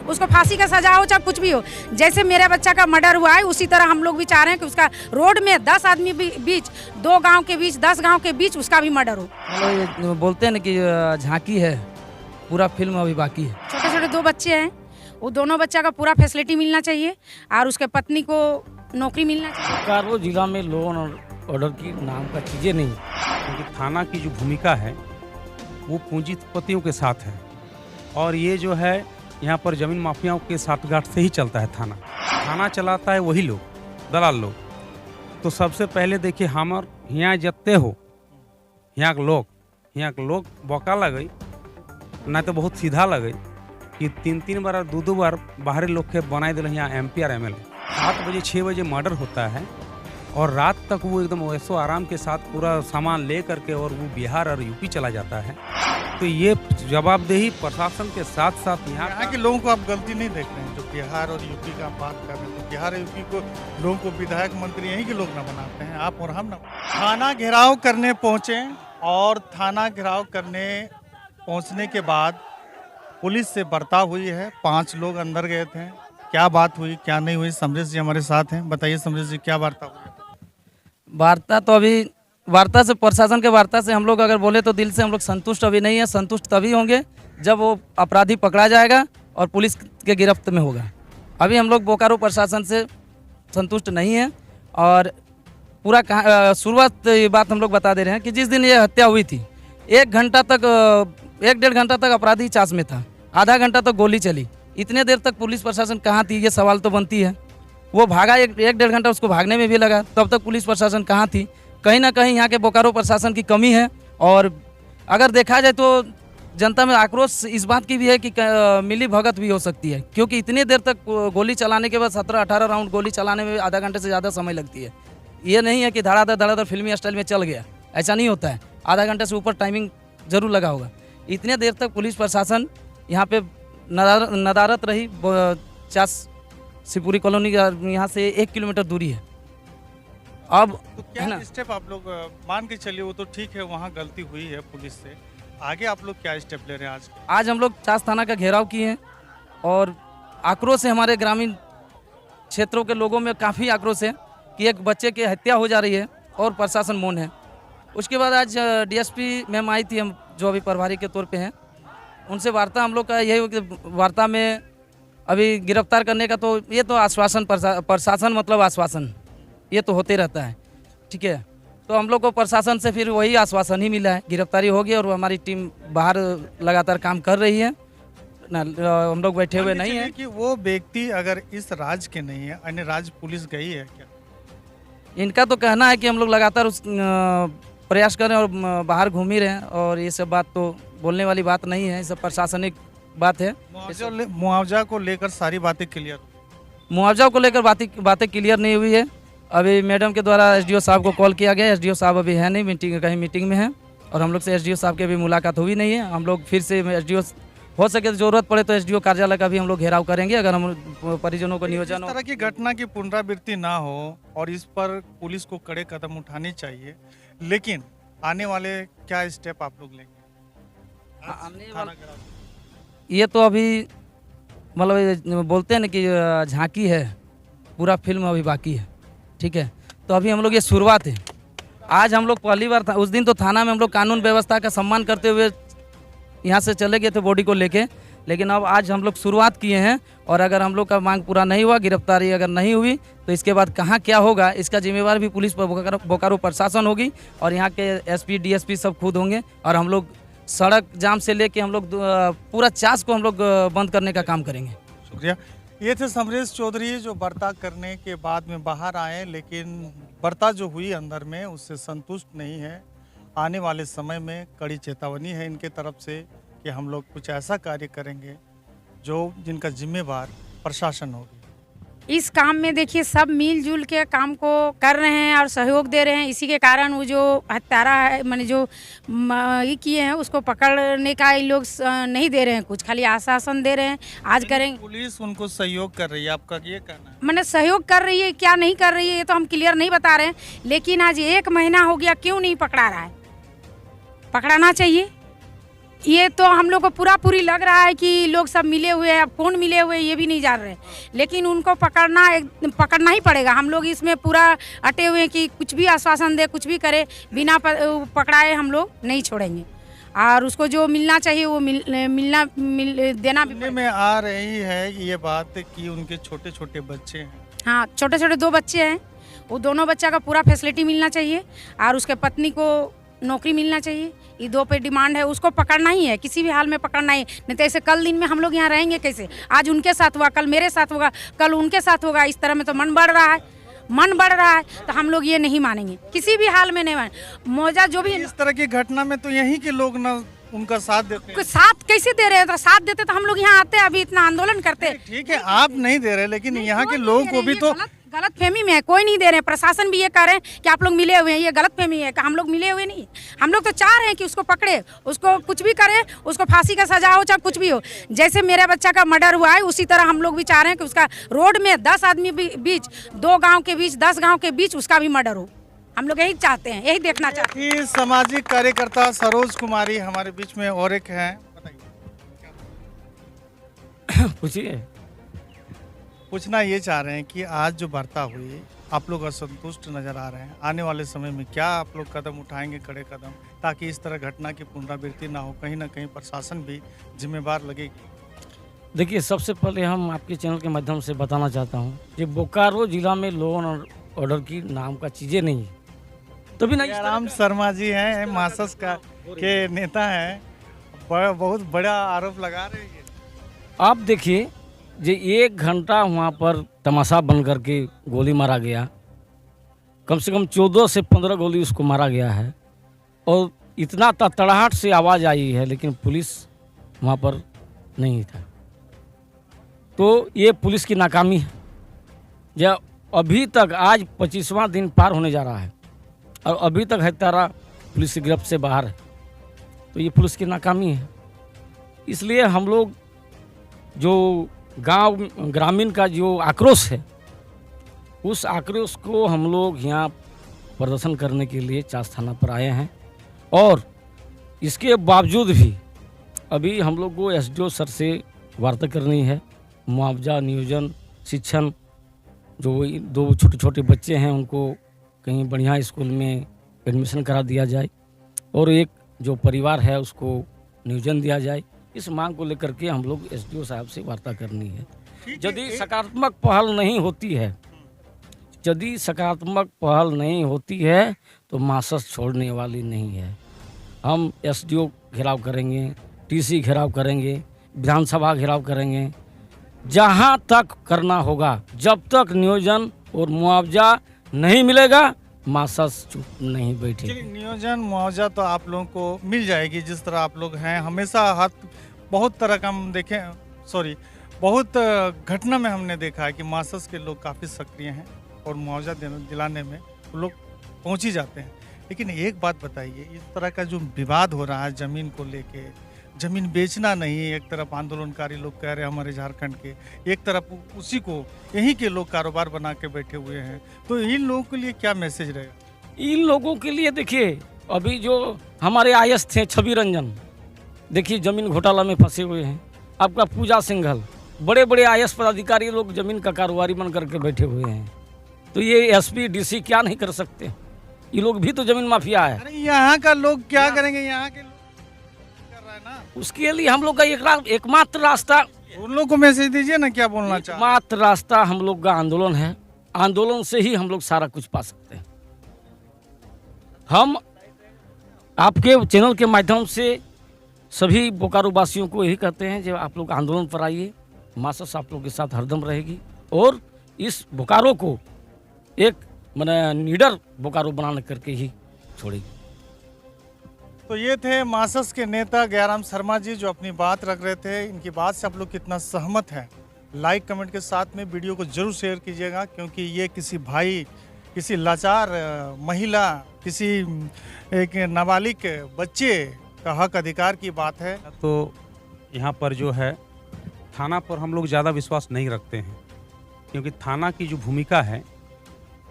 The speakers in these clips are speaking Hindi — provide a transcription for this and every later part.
उसको फांसी का सजा हो चाहे कुछ भी हो। जैसे मेरे बच्चा का मर्डर हुआ है उसी तरह हम लोग भी चाह रहे हैं कि उसका रोड में 10 आदमी बीच, 2 गांव के बीच, 10 गांव के बीच उसका भी मर्डर हो। मतलब ये बोलते हैं ना कि झांकी है, पूरा फिल्म अभी बाकी है। छोटे छोटे 2 बच्चे हैं, वो दोनों बच्चा का पूरा फैसिलिटी मिलना चाहिए और उसके पत्नी को नौकरी मिलना चाहिए। बोकारो जिला में लॉ एंड ऑर्डर की नाम का चीज़ें नहीं, क्योंकि थाना की जो भूमिका है वो पूंजीपतियों के साथ है और ये जो है यहाँ पर ज़मीन माफियाओं के साठगांठ से ही चलता है। थाना चलाता है वही लोग, दलाल लोग। तो सबसे पहले देखिए हमर यहाँ जत्ते हो यहाँ के लोग बौका लगई ना तो बहुत सीधा लगई कि 3-3 बार और 2-2 बार बाहरी लोग के बनाए दिल यहाँ MP और MLA। 7 बजे 6 बजे मर्डर होता है और रात तक वो एकदम ऐसो आराम के साथ पूरा सामान ले करके और वो बिहार और यूपी चला जाता है। तो ये जवाबदेही प्रशासन के साथ साथ यहाँ के लोगों को आप गलती नहीं देख रहे हैं। जो बिहार और यूपी का बात कर रहे हैं तो बिहार और यूपी को लोगों को विधायक मंत्री यहीं के लोग ना बनाते हैं, आप और हम ना। थाना घेराव करने पहुँचे और थाना घेराव करने पहुँचने के बाद पुलिस से बर्ताव हुई है। 5 लोग अंदर गए थे। क्या बात हुई क्या नहीं हुई, समरेश जी हमारे साथ हैं, बताइए समरेश जी क्या वार्ता हुई? वार्ता तो अभी वार्ता से, प्रशासन के वार्ता से हम लोग अगर बोले तो दिल से हम लोग संतुष्ट अभी नहीं है। संतुष्ट तभी होंगे जब वो अपराधी पकड़ा जाएगा और पुलिस के गिरफ्त में होगा। अभी हम लोग बोकारो प्रशासन से संतुष्ट नहीं है और पूरा शुरुआत ये बात हम लोग बता दे रहे हैं कि जिस दिन ये हत्या हुई थी 1-1.5 घंटा तक अपराधी चास में था, आधा घंटा तक गोली चली। इतने देर तक पुलिस प्रशासन कहाँ थी, ये सवाल तो बनती है। वो भागा 1-1.5 घंटा, उसको भागने में भी लगा, तब तक पुलिस प्रशासन कहाँ थी? कहीं ना कहीं यहाँ के बोकारो प्रशासन की कमी है। और अगर देखा जाए तो जनता में आक्रोश इस बात की भी है कि मिली भगत भी हो सकती है, क्योंकि इतनी देर तक गोली चलाने के बाद 17-18 राउंड गोली चलाने में आधा घंटे से ज़्यादा समय लगती है। ये नहीं है कि धड़ाधड़ फिल्मी स्टाइल में चल गया, ऐसा नहीं होता है। आधा घंटे से ऊपर टाइमिंग जरूर लगा होगा। इतने देर तक पुलिस प्रशासन यहाँ पे नदारत रही। शिवपुरी कॉलोनी यहाँ से 1 किलोमीटर दूरी है। अब तो क्या स्टेप आप लोग मान के चलिए, वो तो ठीक है वहाँ गलती हुई है पुलिस से, आगे आप लोग क्या स्टेप ले रहे हैं? आज हम लोग चास थाना का घेराव किए हैं और आक्रोश है, हमारे ग्रामीण क्षेत्रों के लोगों में काफ़ी आक्रोश है कि एक बच्चे की हत्या हो जा रही है और प्रशासन मौन है। उसके बाद आज DSP मैम आई थी, हम जो अभी प्रभारी के तौर पे हैं, उनसे वार्ता हम लोग का यही कि वार्ता में अभी गिरफ्तार करने का तो ये तो आश्वासन, प्रशासन मतलब आश्वासन, ये तो होते रहता है, ठीक है। तो हम लोग को प्रशासन से फिर वही आश्वासन ही मिला है, गिरफ्तारी होगी और हमारी टीम बाहर लगातार काम कर रही है ना, हम लोग बैठे हुए नहीं हैं। कि वो व्यक्ति अगर इस राज्य के नहीं है, अन्य राज्य पुलिस गई है क्या? इनका तो कहना है कि हम लोग लगातार उस प्रयास करें और बाहर घूम ही रहे हैं और ये सब बात तो बोलने वाली बात नहीं है, ये सब प्रशासनिक बात है। मुआवजा को लेकर सारी बातें क्लियर, मुआवजा को लेकर बातें क्लियर नहीं हुई है। अभी मैडम के द्वारा SDO साहब को कॉल किया गया, SDO साहब अभी है नहीं, कहीं मीटिंग में है और हम लोग से SDO साहब की अभी मुलाकात हुई नहीं है। हम लोग फिर से SDO हो सके तो ज़रूरत पड़े तो SDO कार्यालय का भी हम लोग घेराव करेंगे, अगर हम परिजनों को नियोजन इस तरह की घटना की पुनरावृत्ति ना हो और इस पर पुलिस को कड़े कदम उठाने चाहिए। लेकिन आने वाले क्या स्टेप आप लोग लेंगे? ये तो अभी मतलब बोलते हैं ना कि झांकी है, पूरा फिल्म अभी बाकी है, ठीक है। तो अभी हम लोग ये शुरुआत है। आज हम लोग पहली बार था, उस दिन तो थाना में हम लोग कानून व्यवस्था का सम्मान करते हुए यहाँ से चले गए थे बॉडी को लेके, लेकिन अब आज हम लोग शुरुआत किए हैं और अगर हम लोग का मांग पूरा नहीं हुआ, गिरफ्तारी अगर नहीं हुई तो इसके बाद कहाँ क्या होगा इसका जिम्मेवार भी पुलिस पर बोकारो प्रशासन होगी और यहाँ के SP DSP सब खुद होंगे और हम लोग सड़क जाम से लेके हम लोग पूरा चास को हम लोग बंद करने का काम करेंगे। शुक्रिया। ये थे समरेश चौधरी जो बर्ता करने के बाद में बाहर आए, लेकिन बर्ता जो हुई अंदर में उससे संतुष्ट नहीं है। आने वाले समय में कड़ी चेतावनी है इनके तरफ से कि हम लोग कुछ ऐसा कार्य करेंगे जो जिनका जिम्मेवार प्रशासन होगी। इस काम में देखिए सब मिलजुल के काम को कर रहे हैं और सहयोग दे रहे हैं। इसी के कारण वो जो हत्यारा है, मैंने जो ये किए हैं उसको पकड़ने का ये लोग नहीं दे रहे हैं, कुछ खाली आश्वासन दे रहे हैं आज करेंगे। पुलिस उनको सहयोग कर रही है, आपका ये कहना है? मैंने सहयोग कर रही है, क्या नहीं कर रही है ये तो हम क्लियर नहीं बता रहे हैं, लेकिन आज 1 महीना हो गया क्यों नहीं पकड़ा रहा है? पकड़ाना चाहिए। ये तो हम लोग को पूरी लग रहा है कि लोग सब मिले हुए हैं। अब कौन मिले हुए हैं ये भी नहीं जान रहे, लेकिन उनको पकड़ना ही पड़ेगा। हम लोग इसमें पूरा अटे हुए हैं कि कुछ भी आश्वासन दे, कुछ भी करे, बिना पकड़ाए हम लोग नहीं छोड़ेंगे। और उसको जो मिलना चाहिए वो देना भी सुनने में आ रही है ये बात कि उनके छोटे छोटे बच्चे हैं। हाँ, छोटे छोटे 2 बच्चे हैं, वो दोनों बच्चा का पूरा फैसिलिटी मिलना चाहिए और उसके पत्नी को नौकरी मिलना चाहिए। ये 2 पे डिमांड है, उसको पकड़ना ही है, किसी भी हाल में पकड़ना ही। नहीं तो ऐसे कल दिन में हम लोग यहाँ रहेंगे कैसे? आज उनके साथ हुआ, कल मेरे साथ होगा, कल उनके साथ होगा। इस तरह में तो मन बढ़ रहा है, तो हम लोग ये नहीं मानेंगे, किसी भी हाल में नहीं मानेंगे। मौजा जो भी इस तरह की घटना में तो यहीं के लोग ना उनका साथ देते हैं। साथ कैसे दे रहे हैं? तो साथ देते तो हम लोग यहाँ आते, अभी इतना आंदोलन करते। ठीक है, आप नहीं दे रहे, लेकिन यहाँ के लोगों को भी तो गलत फहमी में है, कोई नहीं दे रहे हैं। प्रशासन भी ये कह रहे हैं कि आप लोग मिले हुए हैं, ये गलत फहमी है कि हम लोग मिले हुए नहीं। हम लोग तो चाह रहे हैं कि उसको पकड़े, उसको कुछ भी करे, उसको फांसी का सजा हो चाहे कुछ भी हो। जैसे मेरे बच्चा का मर्डर हुआ है उसी तरह हम लोग भी चाह रहे हैं कि उसका रोड में 10 आदमी बीच, 2 गाँव के बीच, 10 गाँव के बीच उसका भी मर्डर हो। हम लोग यही चाहते हैं, यही देखना चाहते हैं। सामाजिक कार्यकर्ता सरोज कुमारी हमारे बीच में और एक है, पूछिए। पूछना ये चाह रहे हैं कि आज जो वार्ता हुई, आप लोग असंतुष्ट नजर आ रहे हैं। आने वाले समय में क्या आप लोग कदम उठाएंगे, कड़े कदम, ताकि इस तरह घटना की पुनरावृत्ति ना हो? कहीं ना कहीं प्रशासन भी जिम्मेवार लगेगी। देखिए, सबसे पहले हम आपके चैनल के माध्यम से बताना चाहता हूँ कि बोकारो जिला में लॉ एंड ऑर्डर की नाम का चीज़ें नहीं है। तभी नहीं, राम शर्मा जी हैं, मासस का के नेता हैं, बहुत बड़ा आरोप लगा रहे हैं। आप देखिए, जो 1 घंटा वहाँ पर तमाशा बन करके गोली मारा गया, कम से कम 14 से 15 गोली उसको मारा गया है, और इतना तड़तड़ाहट से आवाज़ आई है, लेकिन पुलिस वहाँ पर नहीं था। तो ये पुलिस की नाकामी है। जब अभी तक आज 25वां दिन पार होने जा रहा है और अभी तक हत्यारा पुलिस की गिरफ्त से बाहर है, तो ये पुलिस की नाकामी है। इसलिए हम लोग जो गांव ग्रामीण का जो आक्रोश है, उस आक्रोश को हम लोग यहाँ प्रदर्शन करने के लिए चास थाना पर आए हैं। और इसके बावजूद भी अभी हम लोग को एसडीओ सर से वार्ता करनी है। मुआवजा, नियोजन, शिक्षण, जो 2 छोटे छोटे बच्चे हैं उनको कहीं बढ़िया स्कूल में एडमिशन करा दिया जाए, और एक जो परिवार है उसको नियोजन दिया जाए। इस मांग को लेकर के हम लोग एसडीओ साहब से वार्ता करनी है। यदि सकारात्मक पहल नहीं होती है, तो मासस छोड़ने वाली नहीं है। हम एसडीओ घेराव करेंगे, टीसी घेराव करेंगे, विधानसभा घेराव करेंगे, जहां तक करना होगा। जब तक नियोजन और मुआवजा नहीं मिलेगा, मासस चुप नहीं बैठेगी। नियोजन मुआवजा तो आप लोगों को मिल जाएगी, जिस तरह आप लोग हैं। हमेशा हाथ बहुत तरह का हम बहुत घटना में हमने देखा है कि मासस के लोग काफ़ी सक्रिय हैं और मुआवजा दिलाने में वो लोग पहुंच ही जाते हैं। लेकिन एक बात बताइए, इस तरह का जो विवाद हो रहा है ज़मीन को लेके, ज़मीन बेचना नहीं, एक तरफ आंदोलनकारी लोग कह रहे हैं हमारे झारखंड के, एक तरफ उसी को यहीं के लोग कारोबार बना के बैठे हुए हैं, तो इन लोगों के लिए क्या मैसेज रहेगा? इन लोगों के लिए देखिए, अभी जो हमारे आईएएस थे छवि रंजन, देखिए ज़मीन घोटाला में फंसे हुए हैं। आपका पूजा सिंघल, बड़े बड़े आईएएस पदाधिकारी लोग ज़मीन का कारोबारी बन करके बैठे हुए हैं। तो ये एसपी डीसी क्या नहीं कर सकते? ये लोग भी तो ज़मीन माफिया है। अरे यहाँ का लोग क्या करेंगे? यहाँ के लोग कर रहा है ना, उसके लिए हम लोग का एकमात्र रास्ता, उन लोग को मैसेज दीजिए ना, क्या बोलना चाहते हैं? एकमात्र रास्ता हम लोग का आंदोलन है। आंदोलन से ही हम लोग सारा कुछ पा सकते हैं। हम आपके चैनल के माध्यम से सभी बोकारो वासियों को यही कहते हैं, जब आप लोग आंदोलन पर आइए, मासस आप लोग के साथ हरदम रहेगी और इस बोकारो को एक निडर बोकारो बनाने करके ही छोड़ेगी। तो ये थे मासस के नेता गयाराम शर्मा जी, जो अपनी बात रख रहे थे। इनकी बात से आप लोग कितना सहमत हैं, लाइक कमेंट के साथ में वीडियो को जरूर शेयर कीजिएगा, क्योंकि ये किसी भाई, किसी लाचार महिला, किसी एक नाबालिग बच्चे का हक अधिकार की बात है। तो यहाँ पर जो है थाना पर हम लोग ज़्यादा विश्वास नहीं रखते हैं, क्योंकि थाना की जो भूमिका है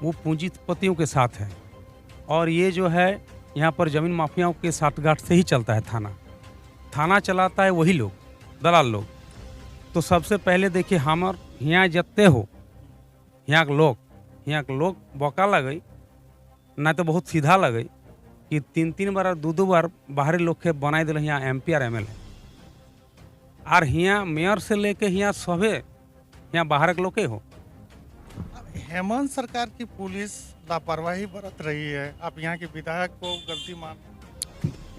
वो पूंजीपतियों के साथ है, और ये जो है यहाँ पर ज़मीन माफियाओं के साठगांठ से ही चलता है थाना। थाना चलाता है वही लोग, दलाल लोग। तो सबसे पहले देखिए हमार यहाँ जत्ते हो यहाँ के लोग बौका लगई ना तो बहुत सीधा लगई कि 3-3 बार 2-2 बार बाहरी लोग के बनाई दिल यहाँ MP और MLA और यहाँ मेयर से लेके यहाँ सभे यहाँ बाहर के लोग के हो। हेमंत सरकार की पुलिस लापरवाही बरत रही है, आप यहाँ के विधायक को गलती मान?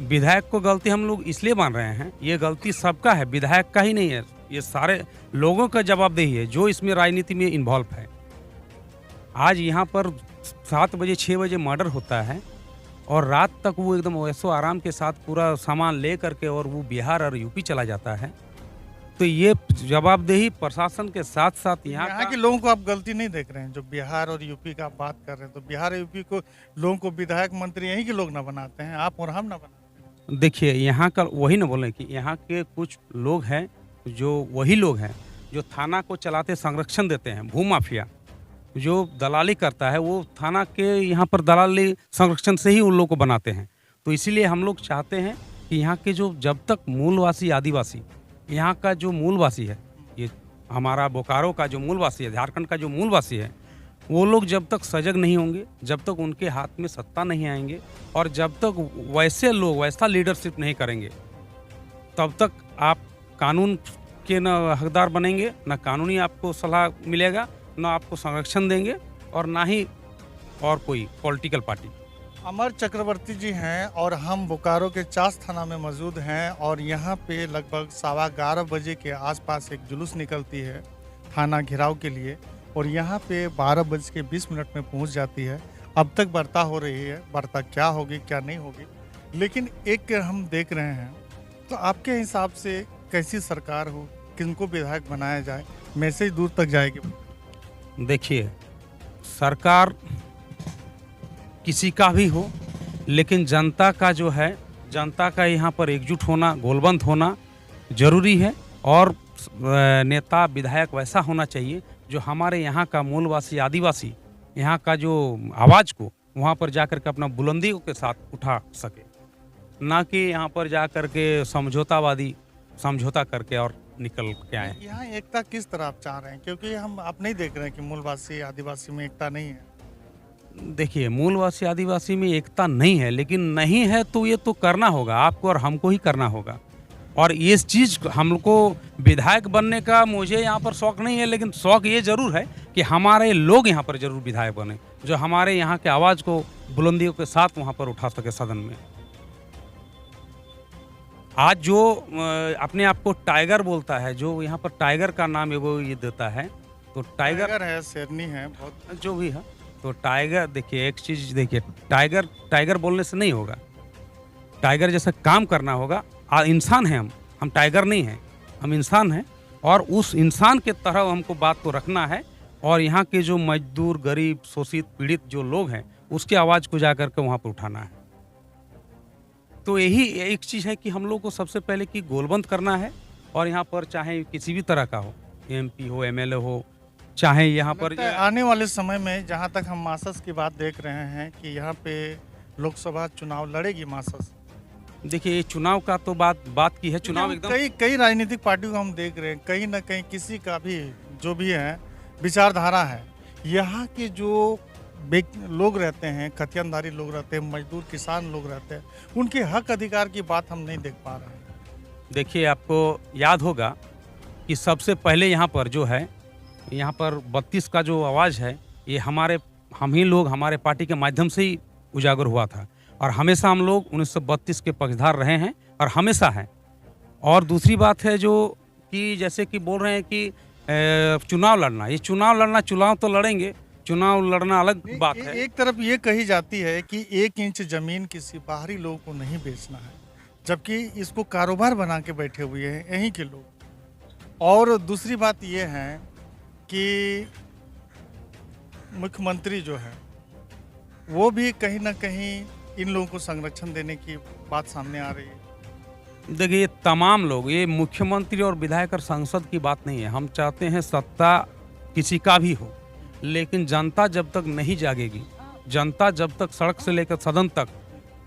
विधायक को गलती हम लोग इसलिए मान रहे हैं, ये गलती सबका है, विधायक का ही नहीं है, ये सारे लोगों का जवाबदेही है जो इसमें राजनीति में इन्वॉल्व है। आज यहाँ पर 7 बजे 6 बजे मर्डर होता है और रात तक वो एकदम ऐसो आराम के साथ पूरा सामान ले करके और वो बिहार और यूपी चला जाता है। तो ये जवाबदेही प्रशासन के साथ साथ यहाँ के लोगों को आप गलती नहीं देख रहे हैं? जो बिहार और यूपी का आप बात कर रहे हैं, तो बिहार और यूपी को लोगों को विधायक मंत्री यहीं के लोग ना बनाते हैं, आप और हम ना बनाते हैं। देखिए यहाँ का वही ना बोले कि यहाँ के कुछ लोग हैं जो वही लोग हैं जो थाना को चलाते संरक्षण देते हैं। भूमाफिया जो दलाली करता है वो थाना के यहाँ पर दलाली संरक्षण से ही उन लोग को बनाते हैं। तो इसीलिए हम लोग चाहते हैं कि यहाँ के जो जब तक मूलवासी आदिवासी यहाँ का जो मूलवासी है, ये हमारा बोकारो का जो मूलवासी है, झारखंड का जो मूलवासी है, वो लोग जब तक सजग नहीं होंगे, जब तक उनके हाथ में सत्ता नहीं आएंगे और जब तक वैसे लोग वैसा लीडरशिप नहीं करेंगे, तब तक आप कानून के न हकदार बनेंगे, न कानूनी आपको सलाह मिलेगा, न आपको संरक्षण देंगे और ना ही और कोई पॉलिटिकल पार्टी। अमर चक्रवर्ती जी हैं और हम बोकारो के चास थाना में मौजूद हैं और यहाँ पे लगभग 11:15 बजे के आसपास एक जुलूस निकलती है थाना घेराव के लिए और यहाँ पे 12:20 में पहुँच जाती है। अब तक वार्ता हो रही है, वार्ता क्या होगी क्या नहीं होगी, लेकिन एक हम देख रहे हैं। तो आपके हिसाब से कैसी सरकार हो, किनको विधायक बनाया जाए, मैसेज दूर तक जाएगी? देखिए सरकार किसी का भी हो, लेकिन जनता का जो है, जनता का यहाँ पर एकजुट होना, गोलबंद होना जरूरी है और नेता विधायक वैसा होना चाहिए जो हमारे यहाँ का मूलवासी आदिवासी यहाँ का जो आवाज़ को वहाँ पर जा कर के अपना बुलंदी के साथ उठा सके, ना कि यहाँ पर जा कर के समझौता करके और निकल के आए। यहाँ एकता किस तरह आप चाह रहे हैं? क्योंकि आप नहीं देख रहे हैं कि मूलवासी आदिवासी में एकता नहीं है। देखिए मूलवासी आदिवासी में एकता नहीं है, लेकिन नहीं है तो ये तो करना होगा, आपको और हमको ही करना होगा। और इस चीज़ हमको विधायक बनने का मुझे यहाँ पर शौक नहीं है, लेकिन शौक ये ज़रूर है कि हमारे लोग यहाँ पर ज़रूर विधायक बने जो हमारे यहाँ के आवाज़ को बुलंदियों के साथ वहाँ पर उठा सके सदन में। आज जो अपने आप को टाइगर बोलता है, जो यहाँ पर टाइगर का नाम एगो ये देता है, तो टाइगर है, शेरनी है, बहुत जो भी है, तो टाइगर देखिए एक चीज़ देखिए, टाइगर बोलने से नहीं होगा, टाइगर जैसा काम करना होगा। इंसान हैं हम टाइगर नहीं हैं, हम इंसान हैं और उस इंसान के तरह हमको बात को रखना है और यहाँ के जो मजदूर, गरीब, शोषित, पीड़ित जो लोग हैं उसकी आवाज़ को जा कर के वहाँ पर उठाना है। तो यही एक चीज़ है कि हम लोग को सबसे पहले कि गोलबंद करना है और यहाँ पर चाहे किसी भी तरह का हो, MP हो, MLA हो, चाहे यहाँ पर आने वाले समय में जहाँ तक हम मासस की बात देख रहे हैं कि यहाँ पे लोकसभा चुनाव लड़ेगी मासस। देखिए चुनाव का तो बात की है, चुनाव एकदम कई राजनीतिक पार्टियों को हम देख रहे हैं, कहीं ना कहीं किसी का भी जो भी है विचारधारा है, यहाँ के जो लोग रहते हैं, खतियानधारी लोग रहते हैं, मजदूर किसान लोग रहते हैं, उनके हक अधिकार की बात हम नहीं देख पा रहे हैं। देखिए आपको याद होगा कि सबसे पहले यहाँ पर जो है, यहाँ पर 32 का जो आवाज़ है, ये हम ही लोग हमारे पार्टी के माध्यम से ही उजागर हुआ था और हमेशा हम लोग 1932 के पक्षधार रहे हैं और हमेशा हैं। और दूसरी बात है जो कि जैसे कि बोल रहे हैं कि चुनाव लड़ना, ये चुनाव तो लड़ेंगे, चुनाव लड़ना अलग बात है। एक तरफ ये कही जाती है कि 1 इंच जमीन किसी बाहरी लोगों को नहीं बेचना है, जबकि इसको कारोबार बना के बैठे हुए हैं यहीं के लोग। और दूसरी बात ये है कि मुख्यमंत्री जो है वो भी कहीं ना कहीं इन लोगों को संरक्षण देने की बात सामने आ रही है। देखिए तमाम लोग, ये मुख्यमंत्री और विधायक और सांसद की बात नहीं है, हम चाहते हैं सत्ता किसी का भी हो, लेकिन जनता जब तक नहीं जागेगी, जनता जब तक सड़क से लेकर सदन तक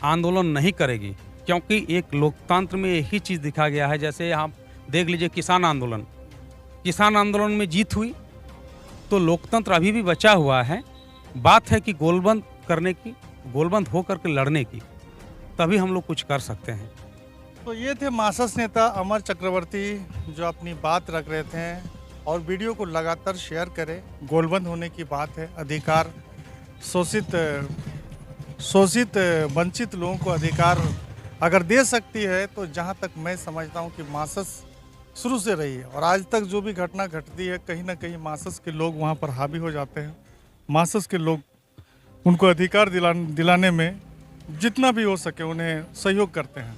आंदोलन नहीं करेगी, क्योंकि एक लोकतंत्र में यही चीज़ दिखा गया है। जैसे आप देख लीजिए किसान आंदोलन में जीत हुई तो लोकतंत्र अभी भी बचा हुआ है। बात है कि गोलबंद करने की, गोलबंद होकर के लड़ने की, तभी हम लोग कुछ कर सकते हैं। तो ये थे मासस नेता अमर चक्रवर्ती जो अपनी बात रख रहे थे, और वीडियो को लगातार शेयर करें। गोलबंद होने की बात है, अधिकार शोषित वंचित लोगों को अधिकार अगर दे सकती है तो जहाँ तक मैं समझता हूँ कि मासस शुरू से रही है, और आज तक जो भी घटना घटती है कहीं ना कहीं मासस के लोग वहाँ पर हावी हो जाते हैं। मासस के लोग उनको अधिकार दिलाने में जितना भी हो सके उन्हें सहयोग करते हैं।